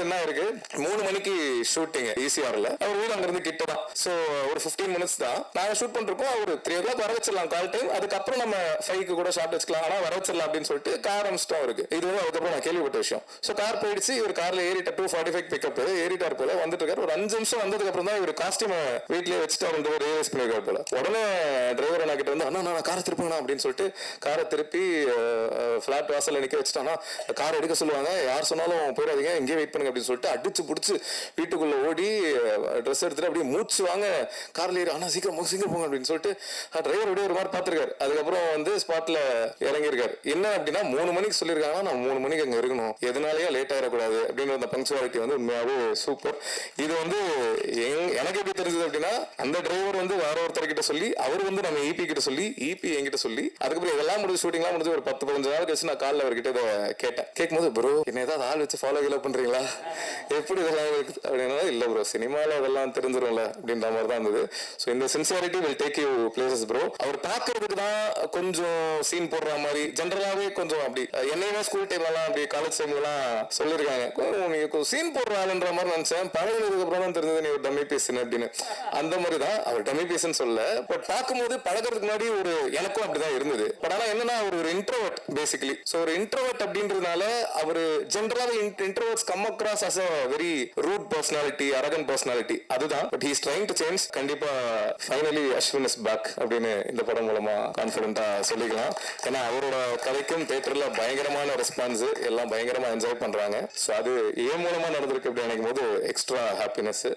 என்ன இருக்கு 3 மணிக்கு ஷூட்டிங் ஈசிஆர்ல. அவர் வீடு அங்க இருந்து கிட்ட தான். சோ ஒரு 15 மினிட்ஸ் தான் நாங்க ஷூட் பண்ணிருக்கோம். ஒரு 3 o'clock வர வச்சிடலாம் கால் டைம். அதுக்கப்புறம் நம்ம 5க்கு கூட ஷார்ட் வச்சுக்கலாம். ஆனா வர வச்சிடலாம் அப்படின்னு சொல்லிட்டு கார் அனுப்பிச்சிட்டோம் அவருக்கு. இது வந்து அதுக்கப்புறம் நான் கேள்விப்பட்ட விஷயம். சோ கார் போயிடுச்சு. இவர் கார்ல ஏறிட்ட 2:45 பிக்கப் ஏறிட்டார் போல. வந்துட்டு இருக்காரு. ஒரு 5 நிமிஷம் வந்ததுக்கு அப்புறம் தான் இவர் காஸ்டியூம் வீட்லயே வச்சுட்டு அவர் ரியலைஸ் பண்ணிருக்காரு போல. உடனே டிரைவர் என்ன கிட்ட வந்து அண்ணா நான் காரை திருப்புங்கண்ணா அப்படின்னு சொல்லிட்டு காரை திருப்பி பிளாட் வாசல்ல நிக்க வச்சுட்டானா கார் எடுக்க சொல்லுவாங்க. யார் சொன்னாலும் போயிடாதீங்க, இங்கே வெயிட் பண்ணுங்க அப்படின்னு சொல்லிட்டு அடிச்சு புடிச்சு வீட்டுக்குள்ள ஓடி ட்ரெஸ் எடுத்துட்டு அப்படியே மூச்சு வாங்க கார்ல ஏறி ஆனா சீக்கிரம் போங்க அப்படின்னு சொல்லிட்டு டிரைவர் அப்படியே ஒரு மாதிரி பார்த்திருக்காரு. அதுக்கப்புறம் வந்து ஸ்பாட்ல இறங்கியிருக்காரு. என்ன அப்படின்னா 3 மணிக்கு சொல்லியிருக்காங்கன்னா நான் 3 மணிக்கு அங்க இருக்கணும், எதனாலயே லேட் ஆயிடக்கூடாது அப்படின்ற அந்த பங்க்சுவாலிட்டி வந்து உண்மையாவே சூப்பர். இது வந்து எனக்கு எப்படி தெரிஞ்சது அப்படின்னா அந்த டிரைவர் வந்து வேற ஒருத்தர் கிட்ட சொல்லி அவர் வந்து நம்ம ஈபி கிட்ட சொல்லி ஈபி என்கிட்ட சொல்லி அதுக்கப்புறம் இதெல்லாம் முடிஞ்சு ஷூட்டிங்லாம் முடிஞ்சு ஒரு 10-15 நாள் கழிச்சு நான் காலில் அவர்கிட்ட இதை கேட்டேன். கேட்கும்போது ப்ரோ என்ன ஏதாவது ஆள் வச்சு ஃபாலோ பண்றீங்களா, எப்படி இதெல்லாம் அப்படின்னா இல்ல ப்ரோ சினிமால இதெல்லாம் தெரிஞ்சிரும்ல அப்படின்ற மாதிரி தான் இருந்தது. ஸோ இந்த sincerity will take you places bro. அவர் பார்க்கறதுக்கு தான் கொஞ்சம் சீன் போடுற மாதிரி ஜென்ரலாவே கொஞ்சம் அப்படி என்னையுமே ஸ்கூல் டைம்லாம் அப்படி காலேஜ் டைம்லாம் சொல்லியிருக்காங்க நீங்க சீன் போடுற ஆளுன்ற மாதிரி நினைச்சேன். பழகினதுக்கு அப்புறம் தான் தெரிஞ்சது நீ ஒரு டம்மி பீஸ்ன்னு அப்படின்னு. அந்த மாதிரி தான் அவர் டம்மி பீஸ்ன்னு சொல்ல. பட் பார்க்கும்போது பழகிறதுக்கு முன்னாடி ஒரு எனக்கும் அப்படிதான் இருந்தது. பட் ஆனா என்னன்னா அவர் ஒரு இன்ட்ரோவர்ட் பேசிக்கலி. ஸோ ஒரு இன்ட்ரோவர்ட் அப்படின்றதுனால அவர் ஜென்ரலாவே introverts come across as a very rude personality, arrogant personality. அதுதான். But he is trying to change. கண்டிப்பா ஃபைனலி அஸ்வின் இஸ் பேக் அப்படின்னு இந்த படம் மூலமா கான்ஃபிடென்ட்டா சொல்லிக்கலாம். ஏன்னா அவரோட கதைக்கும் தியேட்டர்ல பயங்கரமான ரெஸ்பான்ஸ், எல்லாம் பயங்கரமா என்ஜாய் பண்றாங்க. ஸோ அது ஏன் மூலமா நடந்திருக்கு அப்படின்னு நினைக்கும் போது எக்ஸ்ட்ரா ஹாப்பினஸ்.